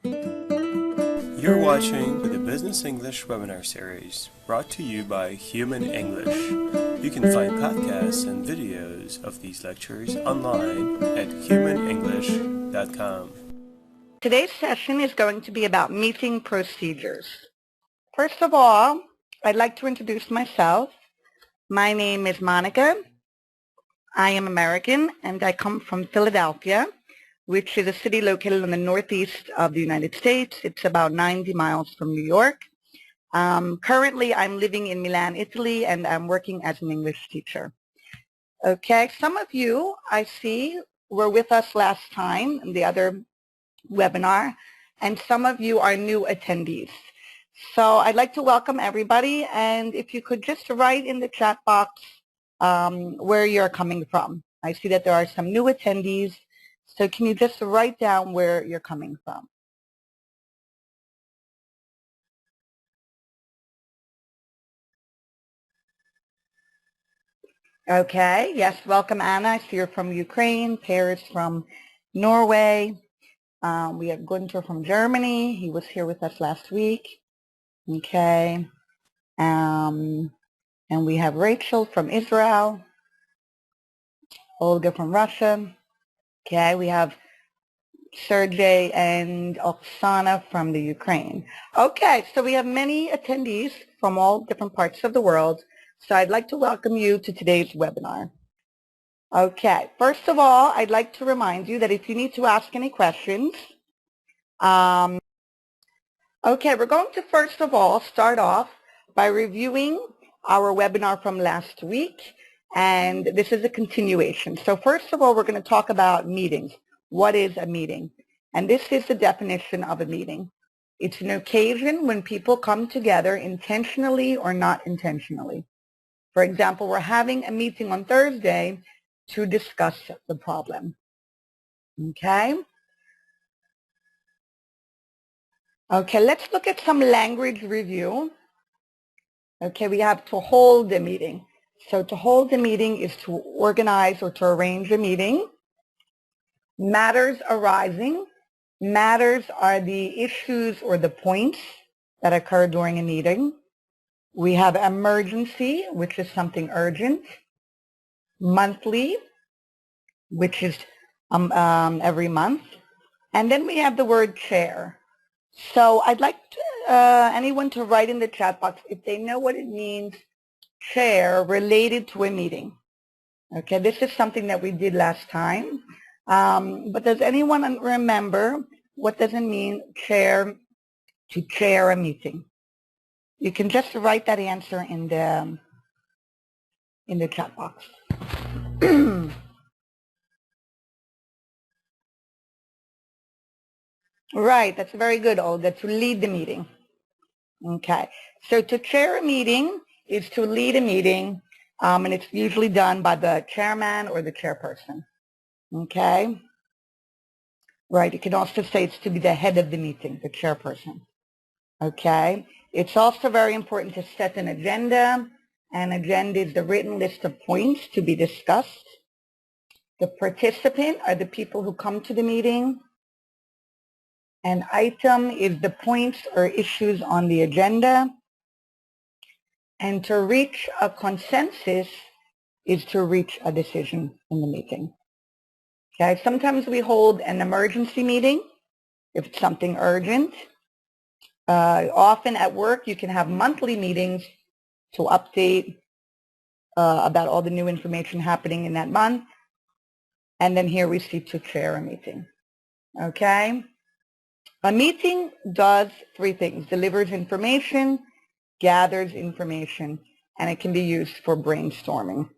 You're watching the Business English webinar series brought to you by Human English. You can find podcasts and videos of these lectures online at humanenglish.com. Today's session is going to be about meeting procedures. First of all, I'd like to introduce myself. My name is Monica. I am American and I come from Philadelphia, which is a city located in the northeast of the United States. It's about 90 miles from New York. Currently, I'm living in Milan, Italy, and I'm working as an English teacher. Okay, some of you, I see, were with us last time in the other webinar, and some of you are new attendees. So I'd like to welcome everybody, and if you could just write in the chat box where you're coming from. I see that there are some new attendees, so can you just write down where you're coming from? Okay, yes, welcome Anna. I see you're from Ukraine, Paris from Norway. We have Gunther from Germany. He was here with us last week. Okay. And we have Rachel from Israel. Olga from Russia. Okay, we have Sergey and Oksana from the Ukraine. Okay, so we have many attendees from all different parts of the world. So I'd like to welcome you to today's webinar. Okay, first of all, I'd like to remind you that if you need to ask any questions, we're going to first of all start off by reviewing our webinar from last week, and this is a continuation. So first of all, we're going to talk about meetings. What is a meeting? And this is the definition of a meeting. It's an occasion when people come together intentionally or not intentionally. For example, we're having a meeting on Thursday to discuss the problem. Okay? Okay, let's look at some language review. Okay, we have to hold a meeting. So to hold a meeting is to organize or to arrange a meeting. Matters arising. Matters are the issues or the points that occur during a meeting. We have emergency, which is something urgent. Monthly, which is every month. And then we have the word chair. So I'd like anyone to write in the chat box if they know what it means, chair related to a meeting. Okay, this is something that we did last time. But does anyone remember what does it mean, chair, to chair a meeting? You can just write that answer in the chat box. Right, that's very good, Olga, to lead the meeting. Okay, so to chair a meeting is to lead a meeting, and it's usually done by the chairman or the chairperson. Okay, right, you can also say it's to be the head of the meeting, the chairperson. Okay, it's also very important to set an agenda. An agenda is the written list of points to be discussed. The participant are the people who come to the meeting. An item is the points or issues on the agenda. And to reach a consensus is to reach a decision in the meeting. Okay, sometimes we hold an emergency meeting if it's something urgent. Often at work you can have monthly meetings to update about all the new information happening in that month. And then here we see to chair a meeting. Okay? A meeting does three things: delivers information, gathers information, and it can be used for brainstorming.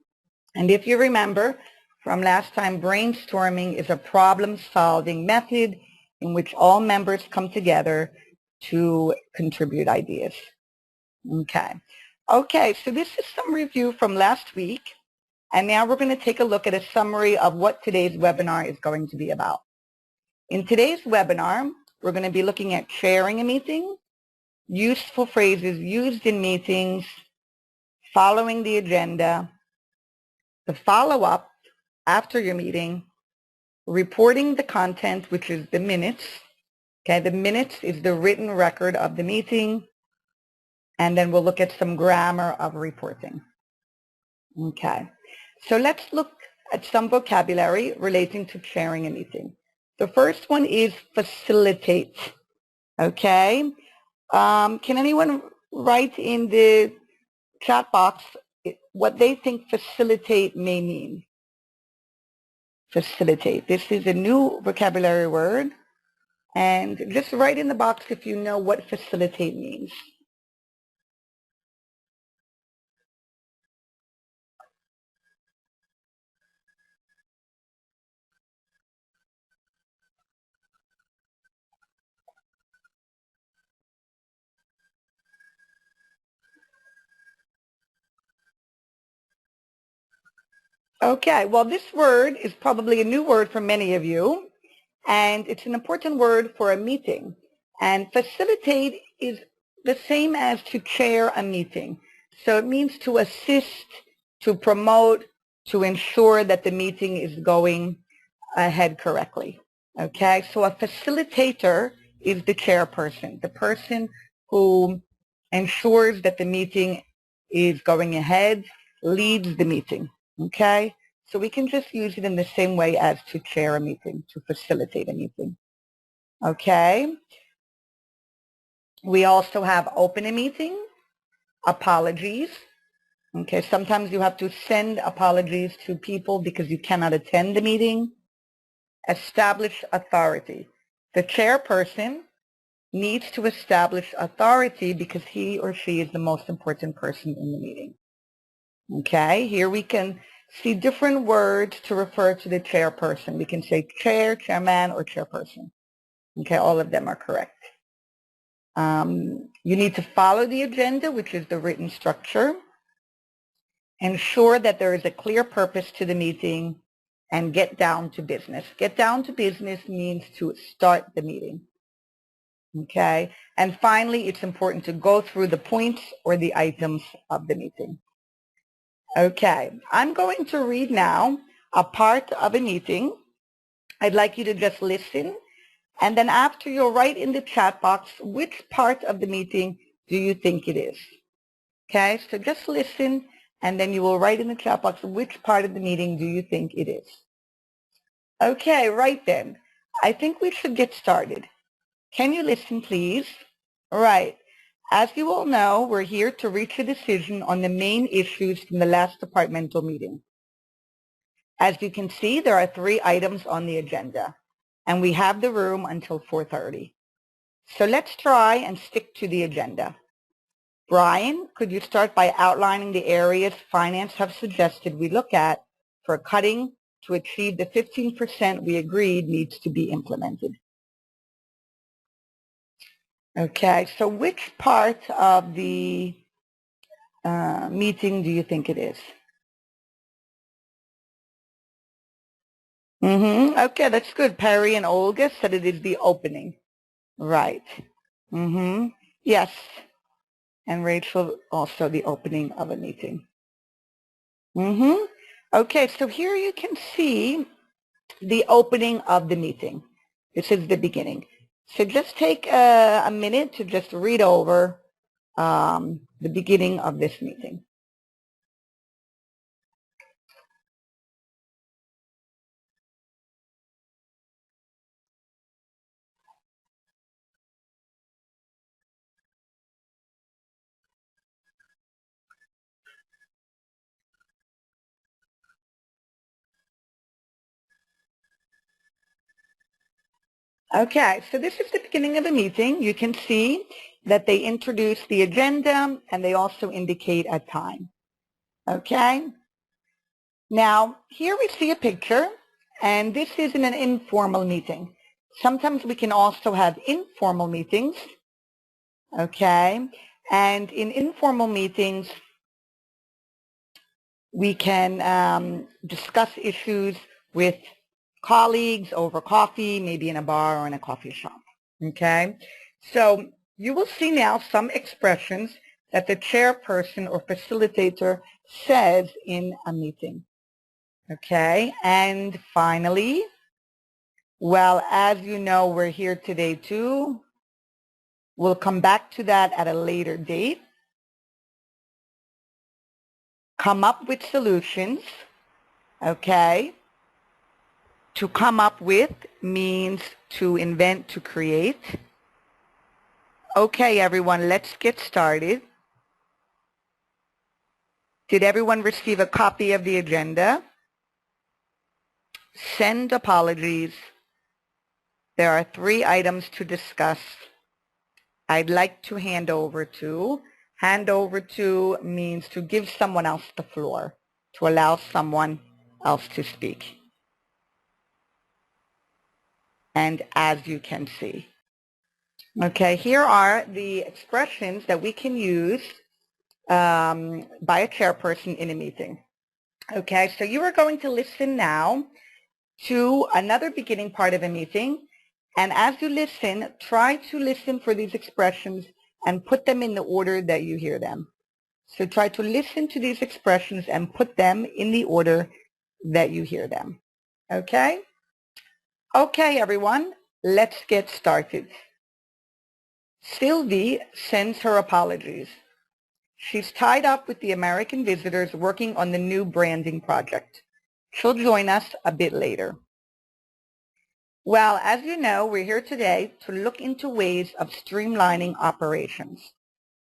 And if you remember from last time, brainstorming is a problem-solving method in which all members come together to contribute ideas. Okay. Okay, so this is some review from last week, and now we're going to take a look at a summary of what today's webinar is going to be about. In today's webinar, we're going to be looking at chairing a meeting, useful phrases used in meetings, following the agenda, the follow-up after your meeting, reporting the content, which is the minutes, Okay, the minutes is the written record of the meeting, and then we'll look at some grammar of reporting. Okay, so let's look at some vocabulary relating to chairing a meeting. The first one is facilitate. Okay, can anyone write in the chat box what they think facilitate may mean? Facilitate. This is a new vocabulary word. And just write in the box if you know what facilitate means. Okay, well, this word is probably a new word for many of you, and it's an important word for a meeting. And facilitate is the same as to chair a meeting. So it means to assist, to promote, to ensure that the meeting is going ahead correctly. Okay, so a facilitator is the chairperson, the person who ensures that the meeting is going ahead, leads the meeting. Okay, so we can just use it in the same way as to chair a meeting, to facilitate a meeting. Okay, we also have open a meeting, apologies. Okay, sometimes you have to send apologies to people because you cannot attend the meeting. Establish authority. The chairperson needs to establish authority because he or she is the most important person in the meeting. Okay, here we can see different words to refer to the chairperson. We can say chair, chairman, or chairperson. Okay, all of them are correct. You need to follow the agenda, which is the written structure. Ensure that there is a clear purpose to the meeting, and get down to business. Get down to business means to start the meeting. Okay, and finally, it's important to go through the points or the items of the meeting. Okay, I'm going to read now a part of a meeting. I'd like you to just listen, and then after you'll write in the chat box which part of the meeting do you think it is. Okay, so just listen, and then you will write in the chat box which part of the meeting do you think it is. Okay, right then. I think we should get started. Can you listen, please? All right. As you all know, we're here to reach a decision on the main issues from the last departmental meeting. As you can see, there are 3 items on the agenda, and we have the room until 4:30. So let's try and stick to the agenda. Brian, could you start by outlining the areas finance have suggested we look at for cutting to achieve the 15% we agreed needs to be implemented? Okay, so which part of the meeting do you think it is? Okay, that's good. Perry and Olga said it is the opening. Right. Yes. And Rachel also the opening of a meeting. Okay, so here you can see the opening of the meeting. This is the beginning. So just take a minute to just read over the beginning of this meeting. Okay, so this is the beginning of a meeting. You can see that they introduce the agenda and they also indicate a time. Okay? Now, here we see a picture, and this is in an informal meeting. Sometimes we can also have informal meetings. Okay? And in informal meetings, we can discuss issues with colleagues over coffee, maybe in a bar or in a coffee shop. Okay? So you will see now some expressions that the chairperson or facilitator says in a meeting. Okay? And finally, Well, as you know, we're here today too. We'll come back to that at a later date. Come up with solutions, okay? To come up with means to invent, to create. Okay, everyone, let's get started. Did everyone receive a copy of the agenda? Send apologies. There are 3 items to discuss. I'd like to hand over to. Hand over to means to give someone else the floor, to allow someone else to speak. And as you can see. Okay, here are the expressions that we can use by a chairperson in a meeting. Okay, so you are going to listen now to another beginning part of a meeting. And as you listen, try to listen for these expressions and put them in the order that you hear them. So try to listen to these expressions and put them in the order that you hear them. Okay? Okay, everyone, let's get started. Sylvie sends her apologies. She's tied up with the American visitors working on the new branding project. She'll join us a bit later. Well, as you know, we're here today to look into ways of streamlining operations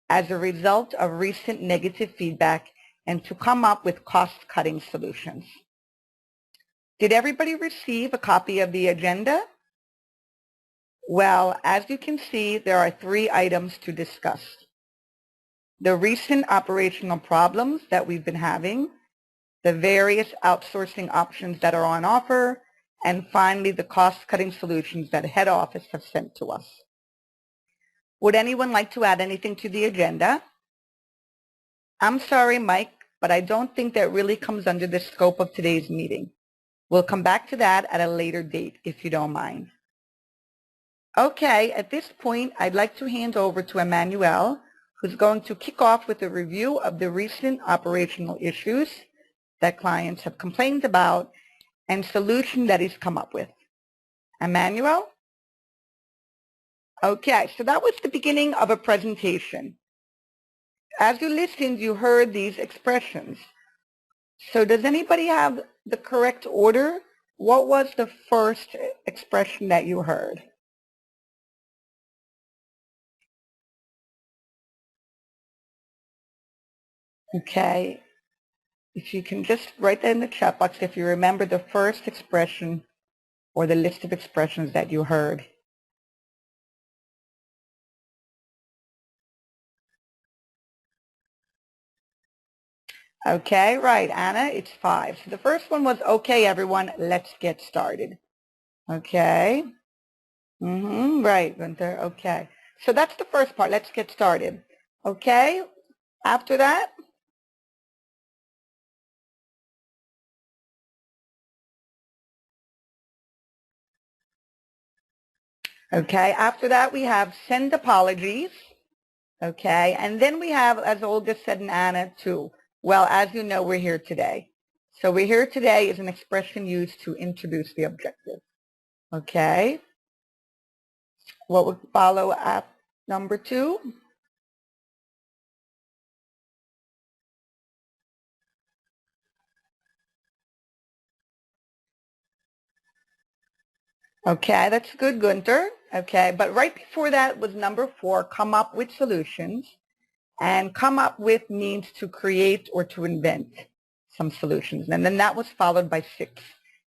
as a result of recent negative feedback and to come up with cost-cutting solutions. Did everybody receive a copy of the agenda? Well, as you can see, there are 3 items to discuss. The recent operational problems that we've been having, the various outsourcing options that are on offer, and finally the cost-cutting solutions that head office have sent to us. Would anyone like to add anything to the agenda? I'm sorry, Mike, but I don't think that really comes under the scope of today's meeting. We'll come back to that at a later date, if you don't mind. Okay, at this point, I'd like to hand over to Emmanuel, who's going to kick off with a review of the recent operational issues that clients have complained about and solution that he's come up with. Emmanuel? Okay, so that was the beginning of a presentation. As you listened, you heard these expressions. So does anybody have the correct order? What was the first expression that you heard? Okay, if you can just write that in the chat box if you remember the first expression or the list of expressions that you heard. Okay, right, Anna, it's 5. So the first one was, okay, everyone, let's get started. Okay. Right, Gunther, okay. So that's the first part, let's get started. Okay, after that? Okay, after that we have send apologies. Okay, and then we have, as Olga said and Anna too, well, as you know, we're here today. So we're here today is an expression used to introduce the objective. Okay, what would follow at number 2? Okay, that's good, Gunther. Okay, but right before that was number 4, come up with solutions. And come up with means to create or to invent some solutions. And then that was followed by 6.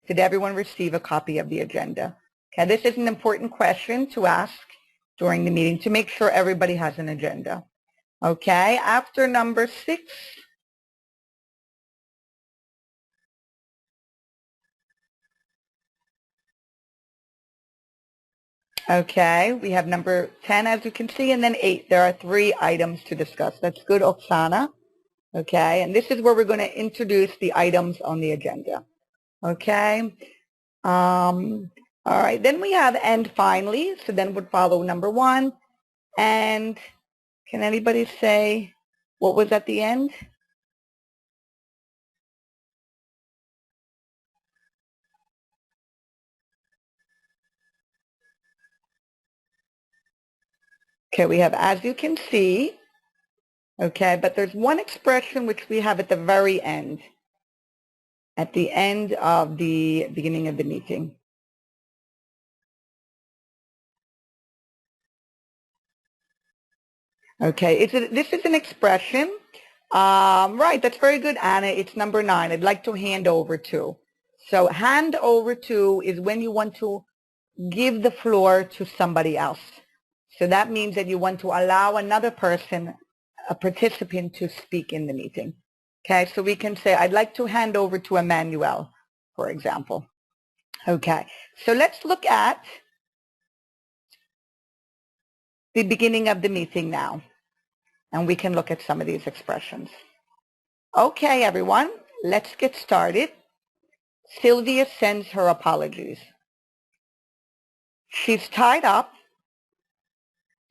Did everyone receive a copy of the agenda? Okay, this is an important question to ask during the meeting to make sure everybody has an agenda. Okay, after number 6, okay, we have number 10 as you can see, and then 8. There are 3 items to discuss. That's good, Oksana. Okay, and this is where we're going to introduce the items on the agenda. Okay, all right, then we have and finally, so then would follow number 1. And can anybody say what was at the end? Okay, we have as you can see, okay, but there's one expression which we have at the very end, at the end of the beginning of the meeting. Okay, this is an expression. Right, that's very good, Anna. It's number 9. I'd like to hand over to. So hand over to is when you want to give the floor to somebody else. So that means that you want to allow another person, a participant, to speak in the meeting. Okay, so we can say, I'd like to hand over to Emmanuel, for example. Okay, so let's look at the beginning of the meeting now, and we can look at some of these expressions. Okay, everyone, let's get started. Sylvia sends her apologies. She's tied up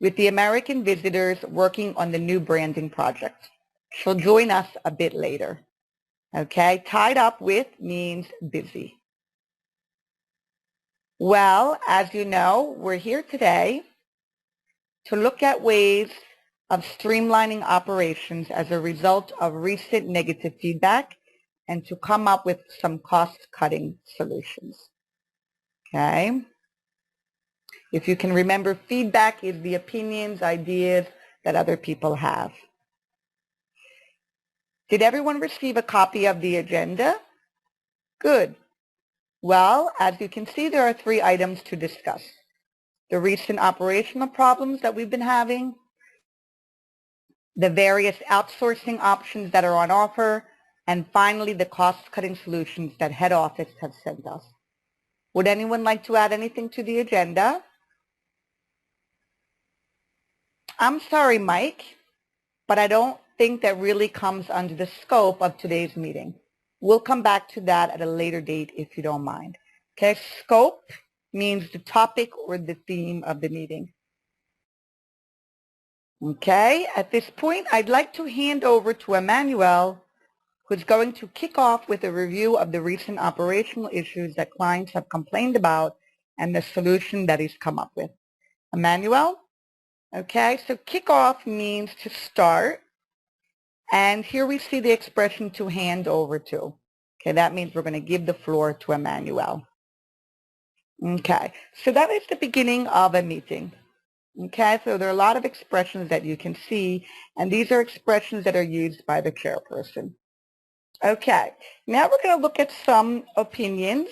with the American visitors working on the new branding project. She'll join us a bit later. Okay, tied up with means busy. Well, as you know, we're here today to look at ways of streamlining operations as a result of recent negative feedback and to come up with some cost-cutting solutions. Okay? If you can remember, feedback is the opinions, ideas that other people have. Did everyone receive a copy of the agenda? Good. Well, as you can see, there are 3 items to discuss. The recent operational problems that we've been having, the various outsourcing options that are on offer, and finally the cost-cutting solutions that head office has sent us. Would anyone like to add anything to the agenda? I'm sorry, Mike, but I don't think that really comes under the scope of today's meeting. We'll come back to that at a later date if you don't mind. Okay, scope means the topic or the theme of the meeting. Okay, at this point, I'd like to hand over to Emmanuel, who's going to kick off with a review of the recent operational issues that clients have complained about and the solution that he's come up with. Emmanuel? Okay, so kick off means to start. And here we see the expression to hand over to. Okay, that means we're going to give the floor to Emmanuel. Okay, so that is the beginning of a meeting. Okay, so there are a lot of expressions that you can see, and these are expressions that are used by the chairperson. Okay, now we're going to look at some opinions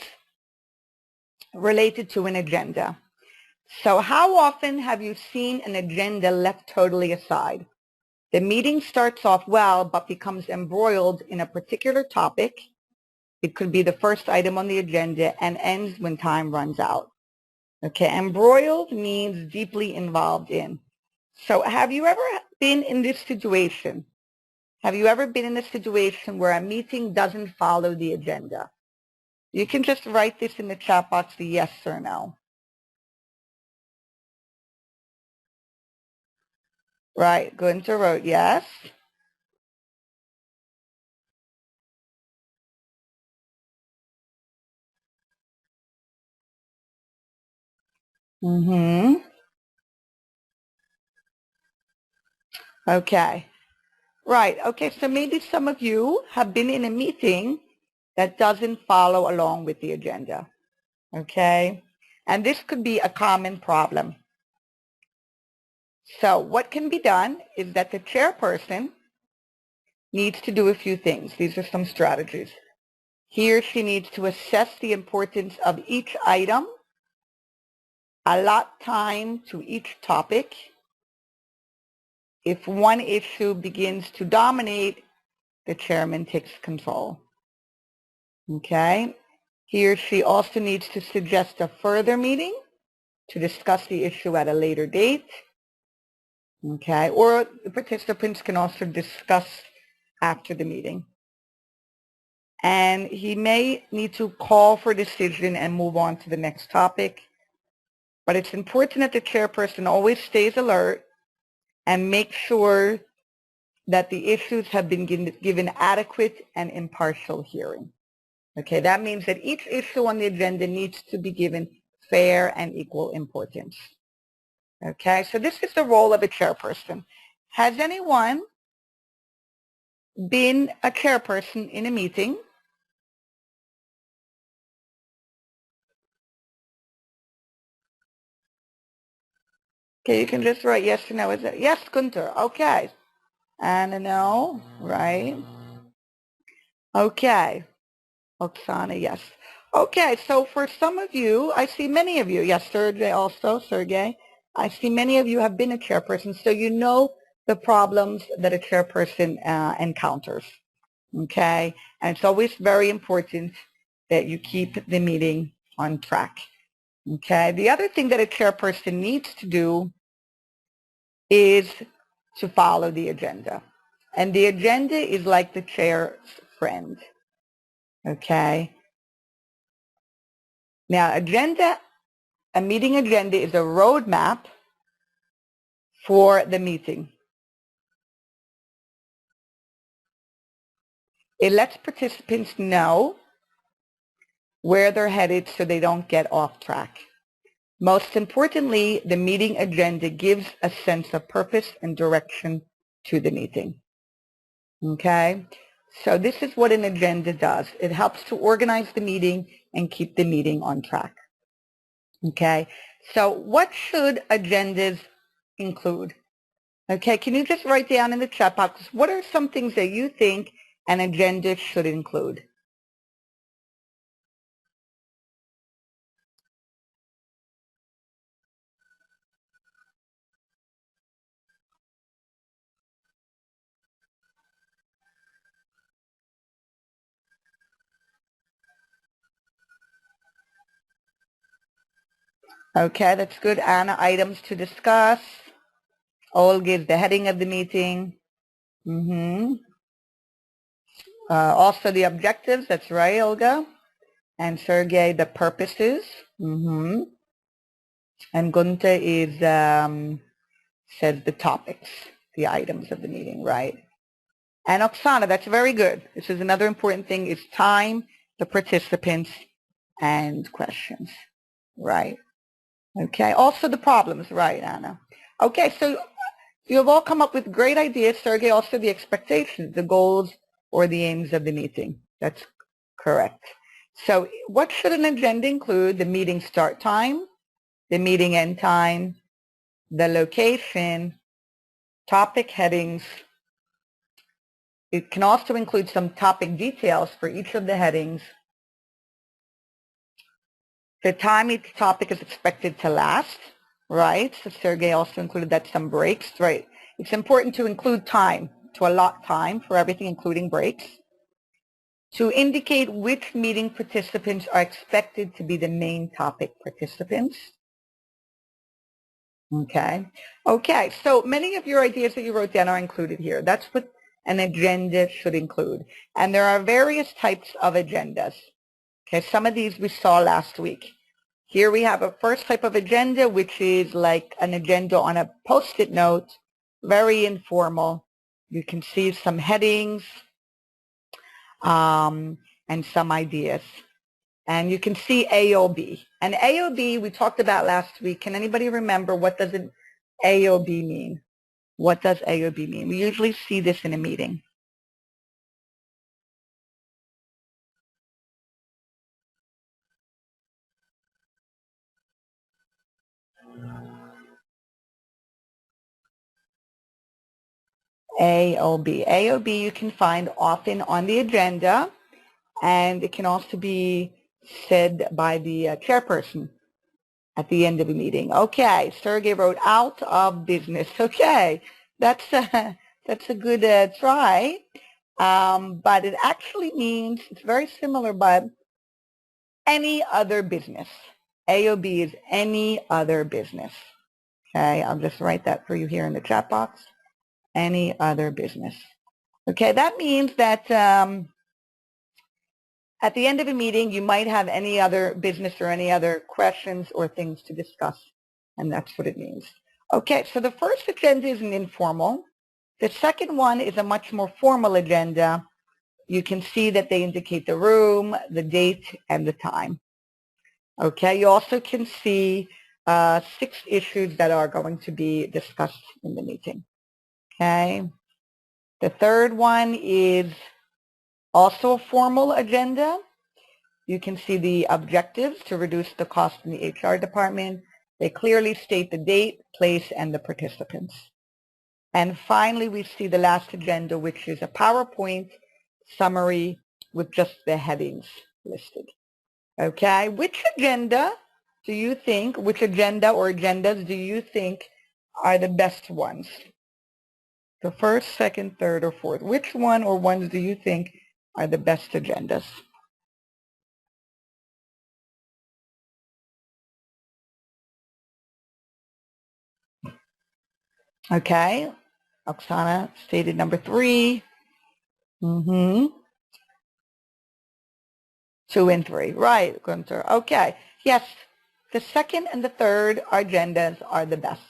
related to an agenda. So how often have you seen an agenda left totally aside? The meeting starts off well, but becomes embroiled in a particular topic. It could be the first item on the agenda and ends when time runs out. Okay, embroiled means deeply involved in. So have you ever been in this situation? Have you ever been in a situation where a meeting doesn't follow the agenda? You can just write this in the chat box, the yes or no. Right, Gunther wrote yes. Mm-hmm. Okay. Right. Okay. So maybe some of you have been in a meeting that doesn't follow along with the agenda. Okay. And this could be a common problem. So what can be done is that the chairperson needs to do a few things. These are some strategies. He or she needs to assess the importance of each item, allot time to each topic. If one issue begins to dominate, the chairman takes control. Okay? He or she also needs to suggest a further meeting to discuss the issue at a later date. Okay? Or the participants can also discuss after the meeting. And he may need to call for a decision and move on to the next topic. But it's important that the chairperson always stays alert and make sure that the issues have been given adequate and impartial hearing. Okay, that means that each issue on the agenda needs to be given fair and equal importance. Okay, so this is the role of a chairperson. Has anyone been a chairperson in a meeting? Okay, you can just write yes or no. Is it yes, Gunther? Okay. And a no, right? Okay. Oksana, yes. Okay, so for some of you, I see many of you. Yes, Sergey also, Sergey. I see many of you have been a chairperson, so you know the problems that a chairperson encounters. Okay, and it's always very important that you keep the meeting on track. Okay, the other thing that a chairperson needs to do is to follow the agenda. And the agenda is like the chair's friend. Okay. Now, a meeting agenda is a roadmap for the meeting. It lets participants know where they're headed so they don't get off track. Most importantly, the meeting agenda gives a sense of purpose and direction to the meeting. Okay? So this is what an agenda does. It helps to organize the meeting and keep the meeting on track. Okay? So what should agendas include? Okay, can you just write down in the chat box, what are some things that you think an agenda should include? Okay, that's good. Anna, items to discuss. Olga is the heading of the meeting. Also the objectives, that's right, Olga. And Sergey, the purposes. And Gunta is, says the topics, the items of the meeting, right? And Oksana, that's very good. This is another important thing, is time, the participants, and questions, right? Okay, also the problems, right, Anna? Okay, so you have all come up with great ideas, Sergey, also the expectations, the goals, or the aims of the meeting. That's correct. So what should an agenda include? The meeting start time, the meeting end time, the location, topic headings. It can also include some topic details for each of the headings. The time each topic is expected to last, right? So Sergey also included that some breaks, right? It's important to include time, to allot time for everything, including breaks. To indicate which meeting participants are expected to be the main topic participants. Okay. Okay, so many of your ideas that you wrote down are included here. That's what an agenda should include. And there are various types of agendas. Okay, some of these we saw last week. Here we have a first type of agenda, which is like an agenda on a Post-it note, very informal. You can see some headings and some ideas. And you can see AOB. And AOB we talked about last week. Can anybody remember what does an AOB mean? What does AOB mean? We usually see this in a meeting. AOB. AOB you can find often on the agenda, and it can also be said by the chairperson at the end of a meeting. Okay, Sergey wrote out of business. Okay, that's a good try, but it actually means, it's very similar, but any other business. AOB is any other business. Okay, I'll just write that for you here in the chat box. Any other business. Okay, that means that at the end of a meeting, you might have any other business or any other questions or things to discuss, and that's what it means. Okay, so the first agenda is an informal. The second one is a much more formal agenda. You can see that they indicate the room, the date, and the time. Okay, you also can see 6 issues that are going to be discussed in the meeting. Okay. The third one is also a formal agenda. You can see the objectives to reduce the cost in the HR department. They clearly state the date, place, and the participants. And finally, we see the last agenda, which is a PowerPoint summary with just the headings listed. Okay, which agenda or agendas do you think are the best ones? The first, second, third, or fourth. Which one or ones do you think are the best agendas? Okay, Oksana stated number 3. 2 and 3. Right, Gunther. Okay. Yes, the second and the third agendas are the best.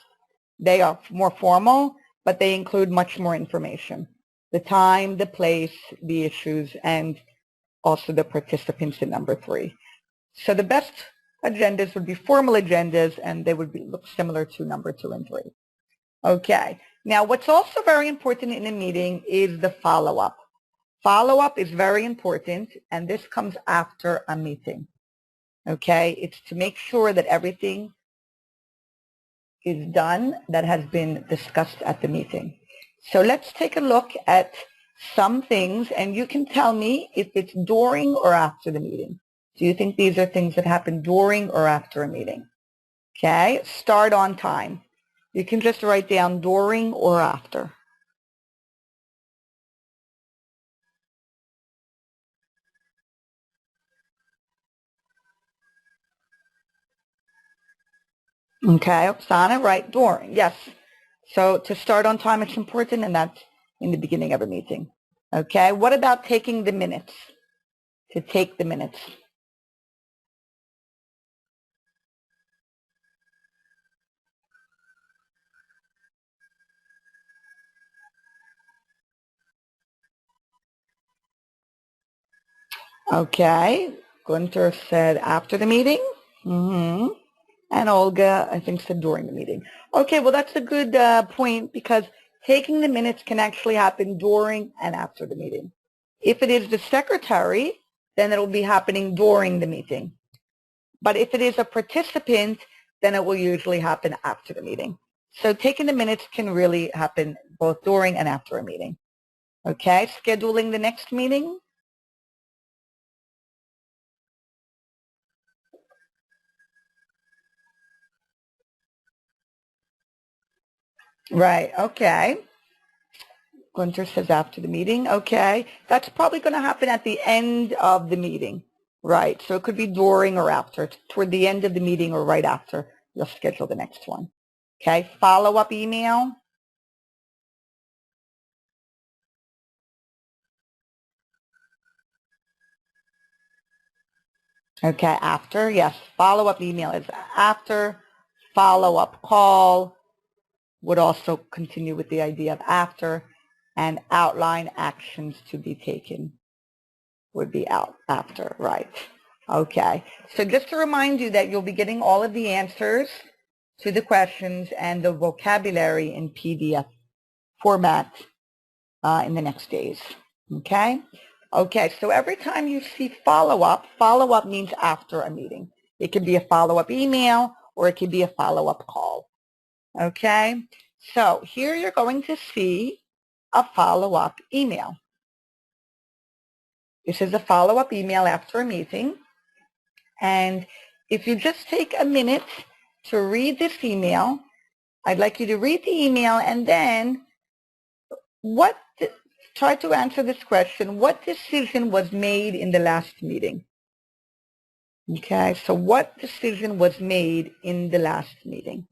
They are more formal, but they include much more information. The time, the place, the issues, and also the participants in number 3. So the best agendas would be formal agendas, and they would look similar to number 2 and 3. Okay. Now, what's also very important in a meeting is the follow-up. Follow-up is very important, and this comes after a meeting. Okay? It's to make sure that everything is done that has been discussed at the meeting. So let's take a look at some things, and you can tell me if it's during or after the meeting. Do you think these are things that happen during or after a meeting? Okay, start on time. You can just write down during or after. Okay, Oksana, right, during, yes. So to start on time, it's important, and that's in the beginning of a meeting. Okay, what about taking the minutes? To take the minutes. Okay, Gunther said after the meeting. And Olga, I think, said during the meeting. Okay, well, that's a good point, because taking the minutes can actually happen during and after the meeting. If it is the secretary, then it will be happening during the meeting. But if it is a participant, then it will usually happen after the meeting. So taking the minutes can really happen both during and after a meeting. Okay, scheduling the next meeting. Right, okay. Gunter says after the meeting. Okay, that's probably going to happen at the end of the meeting. Right, so it could be during or after. Toward the end of the meeting or right after, you'll schedule the next one. Okay, follow-up email. Okay, after, yes. Follow-up email is after. Follow-up call would also continue with the idea of after. And outline actions to be taken would be out after, right. Okay, so just to remind you that you'll be getting all of the answers to the questions and the vocabulary in PDF format in the next days. Okay? Okay, so every time you see follow-up means after a meeting. It could be a follow-up email or it could be a follow-up call. Okay? So here you're going to see a follow-up email. This is a follow-up email after a meeting. And if you just take a minute to read this email, I'd like you to read the email and then try to answer this question. What decision was made in the last meeting? Okay, so what decision was made in the last meeting?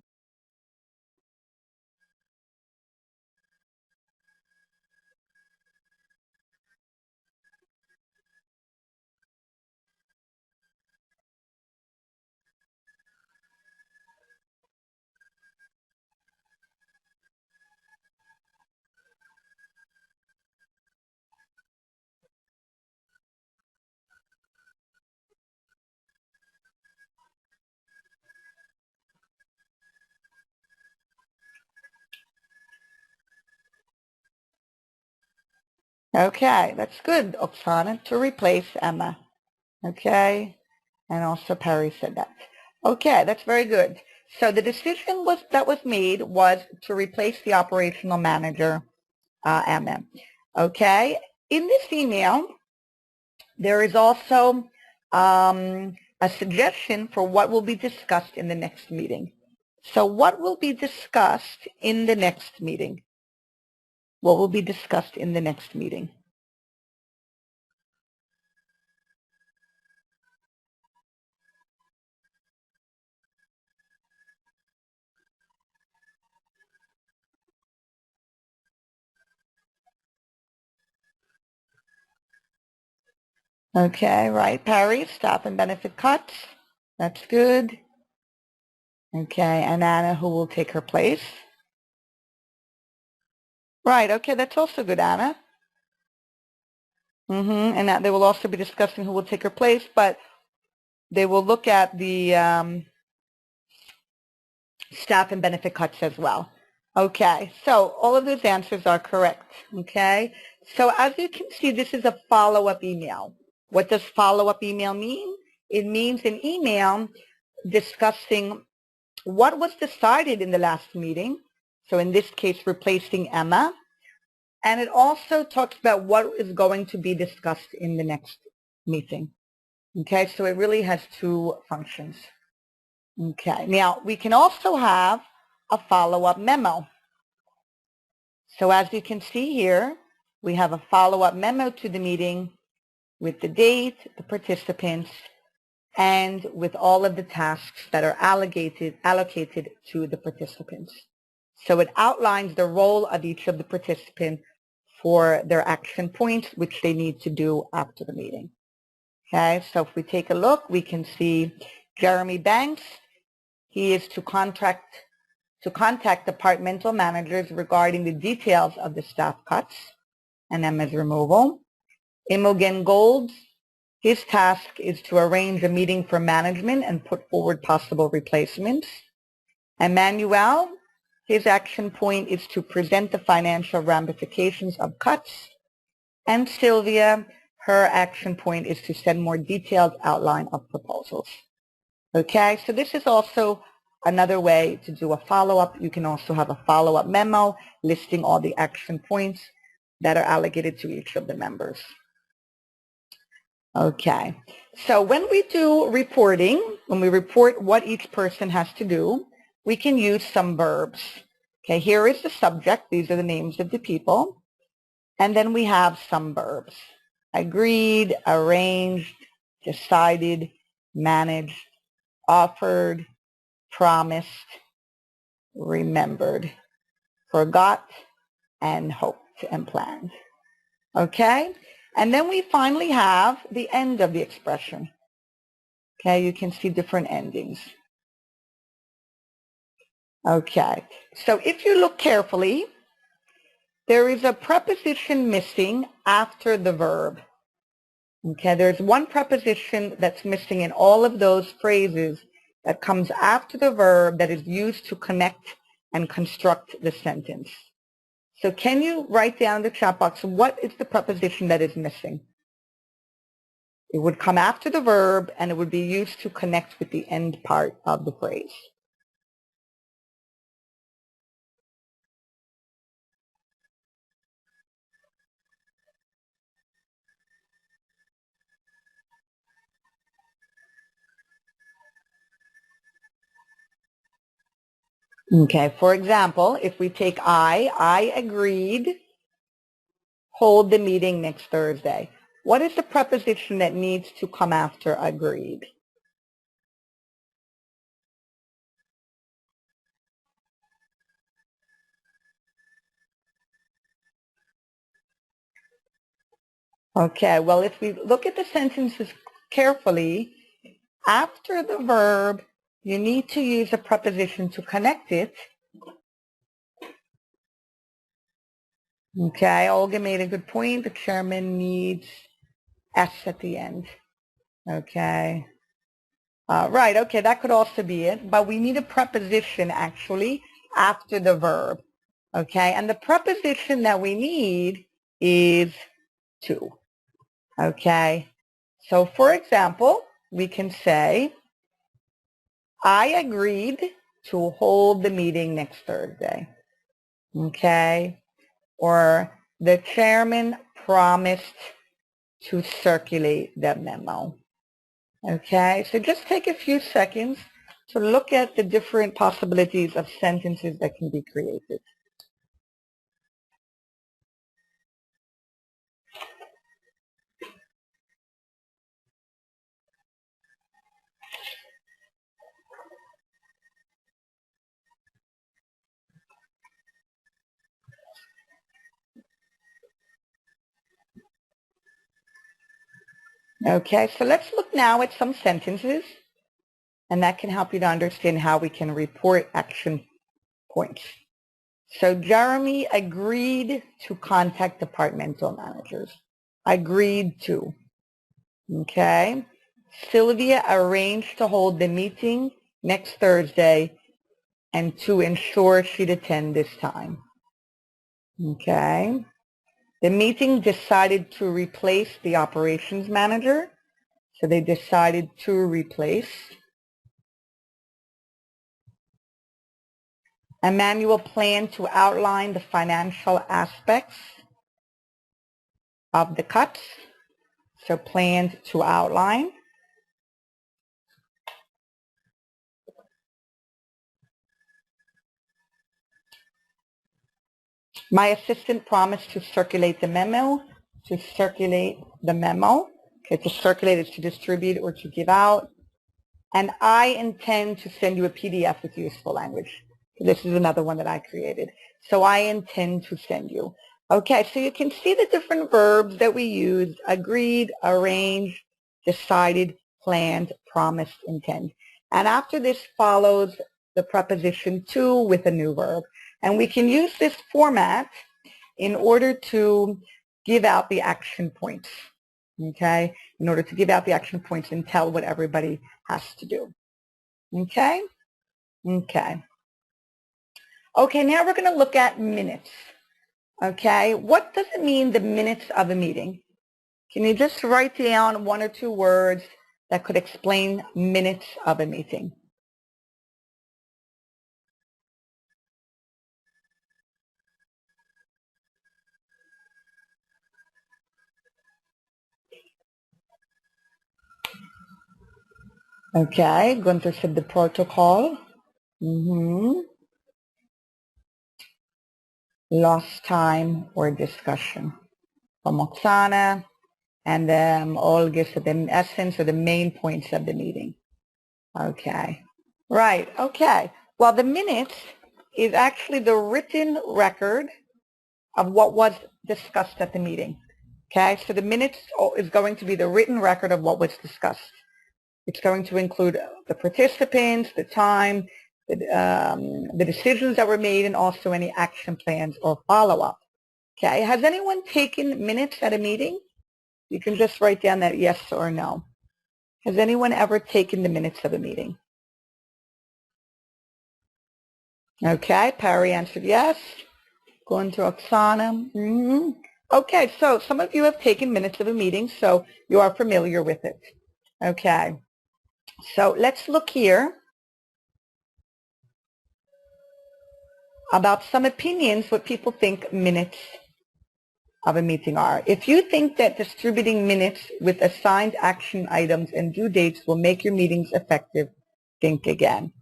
Okay, that's good, Oksana, to replace Emma. Okay, and also Perry said that. Okay, that's very good. So the decision that was made was to replace the operational manager, Emma. Okay, in this email, there is also a suggestion for what will be discussed in the next meeting. So what will be discussed in the next meeting? What will be discussed in the next meeting? Okay, right, Perry, staff and benefit cuts. That's good. Okay, and Anna, who will take her place? Right, okay, that's also good, Anna. And that they will also be discussing who will take her place, but they will look at the staff and benefit cuts as well. Okay, so all of those answers are correct, okay? So as you can see, this is a follow-up email. What does follow-up email mean? It means an email discussing what was decided in the last meeting, so in this case, replacing Emma, and it also talks about what is going to be discussed in the next meeting. Okay, so it really has two functions. Okay, now we can also have a follow-up memo. So as you can see here, we have a follow-up memo to the meeting with the date, the participants, and with all of the tasks that are allocated to the participants. So it outlines the role of each of the participants for their action points, which they need to do after the meeting. Okay, so if we take a look, we can see Jeremy Banks. He is to contact departmental managers regarding the details of the staff cuts and Emma's removal. Imogen Gold, his task is to arrange a meeting for management and put forward possible replacements. Emmanuel, his action point is to present the financial ramifications of cuts. And Sylvia, her action point is to send more detailed outline of proposals. Okay, so this is also another way to do a follow-up. You can also have a follow-up memo listing all the action points that are allocated to each of the members. Okay, so when we do reporting, when we report what each person has to do, we can use some verbs. Okay, here is the subject. These are the names of the people. And then we have some verbs. Agreed, arranged, decided, managed, offered, promised, remembered, forgot, and hoped and planned. Okay? And then we finally have the end of the expression. Okay, you can see different endings. Okay, so if you look carefully, there is a preposition missing after the verb. Okay, there's one preposition that's missing in all of those phrases that comes after the verb that is used to connect and construct the sentence. So can you write down in the chat box, what is the preposition that is missing? It would come after the verb and it would be used to connect with the end part of the phrase. Okay, for example, if we take I agreed, hold the meeting next Thursday. What is the preposition that needs to come after agreed? Okay, well, if we look at the sentences carefully, after the verb, you need to use a preposition to connect it. Okay, Olga made a good point. The chairman needs S at the end. Okay. Right, okay, that could also be it. But we need a preposition, actually, after the verb. Okay, and the preposition that we need is to. Okay? So for example, we can say, I agreed to hold the meeting next Thursday. Okay? Or the chairman promised to circulate the memo. Okay? So just take a few seconds to look at the different possibilities of sentences that can be created. Okay, so let's look now at some sentences, and that can help you to understand how we can report action points. So Jeremy agreed to contact departmental managers. Agreed to. Okay. Sylvia arranged to hold the meeting next Thursday and to ensure she'd attend this time. Okay. The meeting decided to replace the operations manager. So they decided to replace. Emmanuel planned to outline the financial aspects of the cuts. So planned to outline. My assistant promised to circulate the memo. To circulate the memo. Okay, to circulate is to distribute or to give out. And I intend to send you a PDF with useful language. This is another one that I created. So I intend to send you. Okay, so you can see the different verbs that we use: agreed, arranged, decided, planned, promised, intend. And after this follows the preposition to with a new verb. And we can use this format in order to give out the action points. Okay, in order to give out the action points and tell what everybody has to do. Okay? Okay. Okay, now we're going to look at minutes. Okay, what does it mean, the minutes of a meeting? Can you just write down one or two words that could explain minutes of a meeting? Okay, Gunther said the protocol. Lost time or discussion. From Oksana, and Olga said the essence or the main points of the meeting. Okay, right, okay. Well, the minutes is actually the written record of what was discussed at the meeting. Okay, so the minutes is going to be the written record of what was discussed. It's going to include the participants, the time, the decisions that were made, and also any action plans or follow-up. Okay, has anyone taken minutes at a meeting? You can just write down that yes or no. Has anyone ever taken the minutes of a meeting? Okay, Perry answered yes. Going to Oksana. Okay, so some of you have taken minutes of a meeting, so you are familiar with it. Okay, so let's look here about some opinions, what people think minutes of a meeting are. If you think that distributing minutes with assigned action items and due dates will make your meetings effective, think again.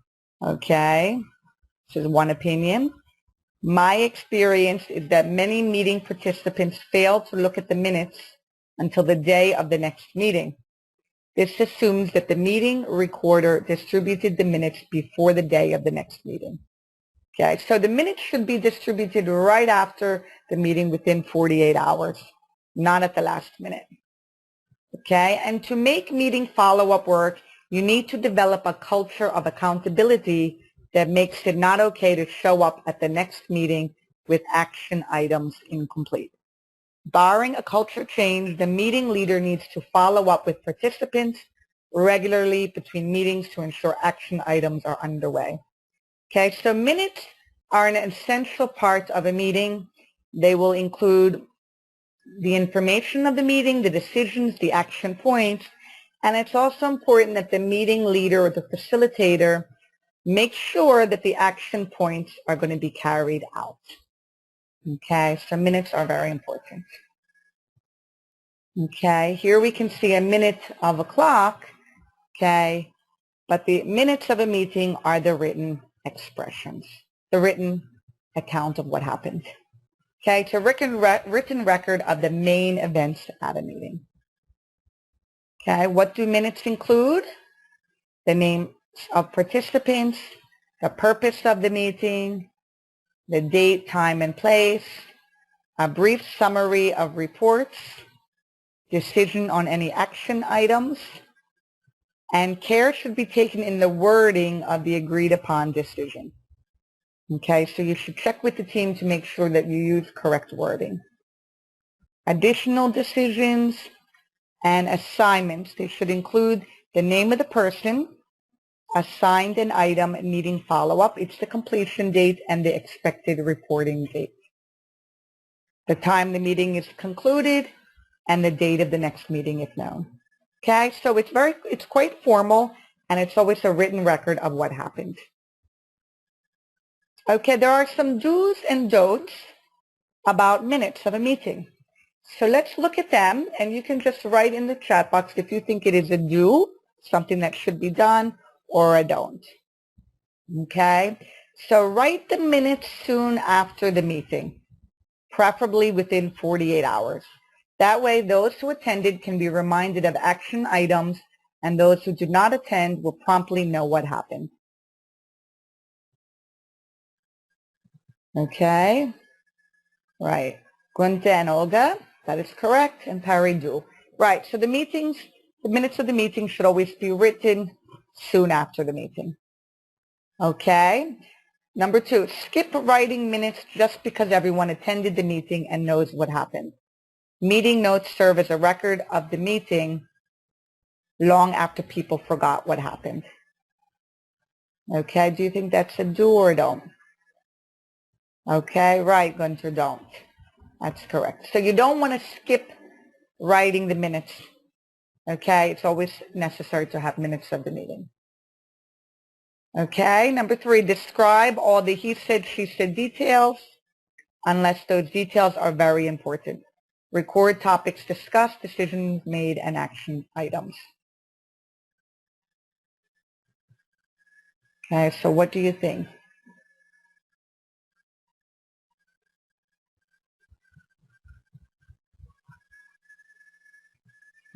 Okay, this is one opinion. My experience is that many meeting participants fail to look at the minutes until the day of the next meeting. This assumes that the meeting recorder distributed the minutes before the day of the next meeting. Okay, so the minutes should be distributed right after the meeting within 48 hours, not at the last minute. Okay, and to make meeting follow-up work, you need to develop a culture of accountability that makes it not okay to show up at the next meeting with action items incomplete. Barring a culture change, the meeting leader needs to follow up with participants regularly between meetings to ensure action items are underway. Okay, so minutes are an essential part of a meeting. They will include the information of the meeting, the decisions, the action points, and it's also important that the meeting leader or the facilitator make sure that the action points are going to be carried out. Okay, so minutes are very important. Okay, here we can see a minute of a clock, okay, but the minutes of a meeting are the written expressions, the written account of what happened. Okay, it's a written record of the main events at a meeting. Okay, what do minutes include? The names of participants, the purpose of the meeting, the date, time, and place, a brief summary of reports, decision on any action items, and care should be taken in the wording of the agreed upon decision. Okay, so you should check with the team to make sure that you use correct wording. Additional decisions and assignments, they should include the name of the person, assigned an item needing follow-up, it's the completion date and the expected reporting date. The time the meeting is concluded and the date of the next meeting if known. Okay, so it's quite formal and it's always a written record of what happened. Okay, there are some do's and don'ts about minutes of a meeting. So let's look at them, and you can just write in the chat box if you think it is a do, something that should be done, or a don't. Okay, so write the minutes soon after the meeting, preferably within 48 hours. That way, those who attended can be reminded of action items, and those who did not attend will promptly know what happened. Okay, right. Gunther and Olga, that is correct, and Perry do. Right, so the minutes of the meeting should always be written soon after the meeting. Okay, number 2, skip writing minutes just because everyone attended the meeting and knows what happened. Meeting notes serve as a record of the meeting long after people forgot what happened. Okay, do you think that's a do or a don't? Okay, right, Gunther, don't. That's correct. So you don't want to skip writing the minutes. Okay, it's always necessary to have minutes of the meeting. Okay, number 3, describe all the he said, she said details, unless those details are very important. Record topics discussed, decisions made, and action items. Okay, so what do you think?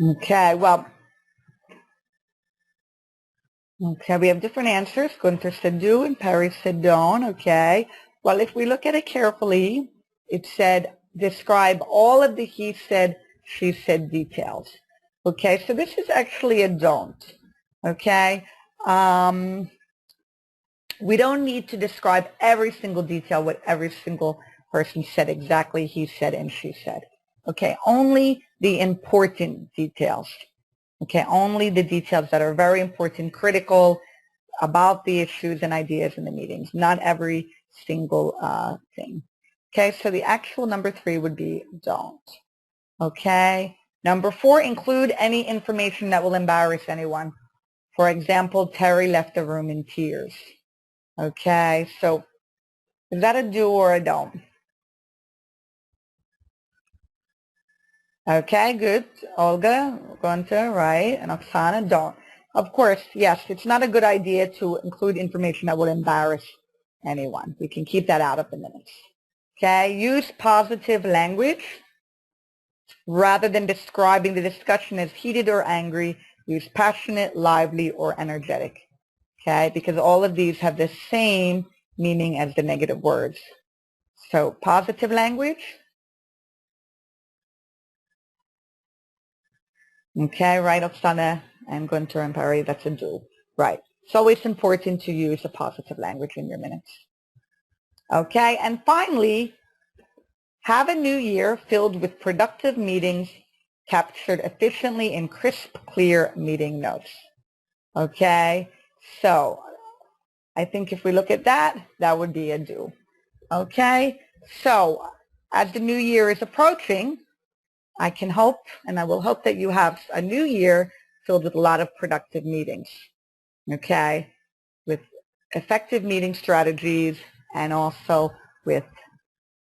Okay, well, okay, we have different answers. Gunther said do and Perry said don't. Okay, well, if we look at it carefully, it said describe all of the he said, she said details. Okay, so this is actually a don't. Okay, we don't need to describe every single detail, what every single person said exactly, he said and she said. Okay, only the important details. Okay, only the details that are very important, critical about the issues and ideas in the meetings, not every single thing. Okay, so the actual number 3 would be don't. Okay, number 4, include any information that will embarrass anyone. For example, Terry left the room in tears. Okay, so is that a do or a don't? Okay, good. Olga, Gunther, right, and Oksana, don't. Of course, yes, it's not a good idea to include information that will embarrass anyone. We can keep that out of the minutes. Okay, use positive language. Rather than describing the discussion as heated or angry, use passionate, lively, or energetic. Okay, because all of these have the same meaning as the negative words. So positive language. Okay, right, Oksana and Gunther and Perry, that's a do. Right. It's always important to use a positive language in your minutes. Okay, and finally, have a new year filled with productive meetings captured efficiently in crisp, clear meeting notes. Okay, so I think if we look at that, that would be a do. Okay, so as the new year is approaching, I can hope, and I will hope that you have a new year filled with a lot of productive meetings, okay, with effective meeting strategies and also with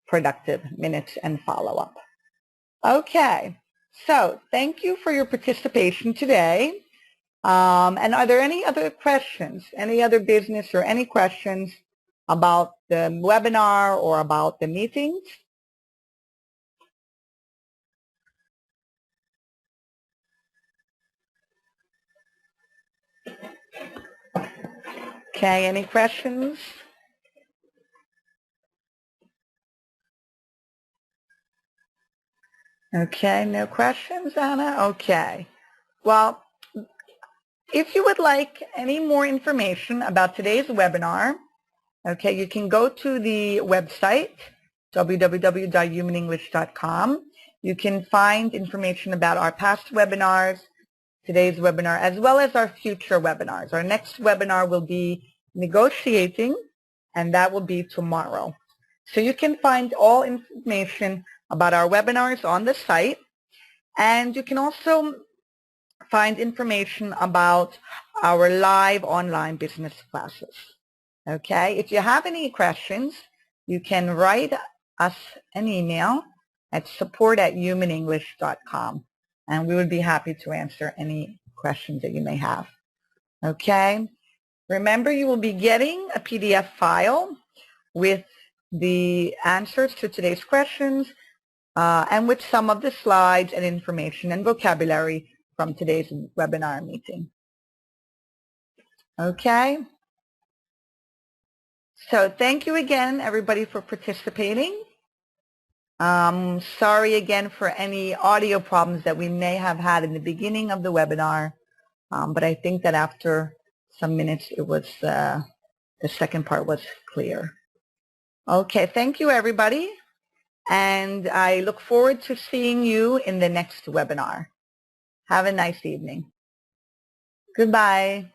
productive minutes and follow-up. Okay, so thank you for your participation today. And are there any other questions, any other business or any questions about the webinar or about the meetings? Okay, any questions? Okay, no questions, Anna? Okay. Well, if you would like any more information about today's webinar, okay, you can go to the website, www.humanenglish.com. You can find information about our past webinars, today's webinar, as well as our future webinars. Our next webinar will be negotiating, and that will be tomorrow. So you can find all information about our webinars on the site, and you can also find information about our live online business classes. Okay, if you have any questions, you can write us an email at support@humanenglish.com, and we would be happy to answer any questions that you may have. Okay, remember you will be getting a PDF file with the answers to today's questions and with some of the slides and information and vocabulary from today's webinar meeting. Okay. So thank you again, everybody, for participating. Sorry again for any audio problems that we may have had in the beginning of the webinar, but I think that after some minutes, it was the second part was clear. Okay, thank you, everybody, and I look forward to seeing you in the next webinar. Have a nice evening. Goodbye.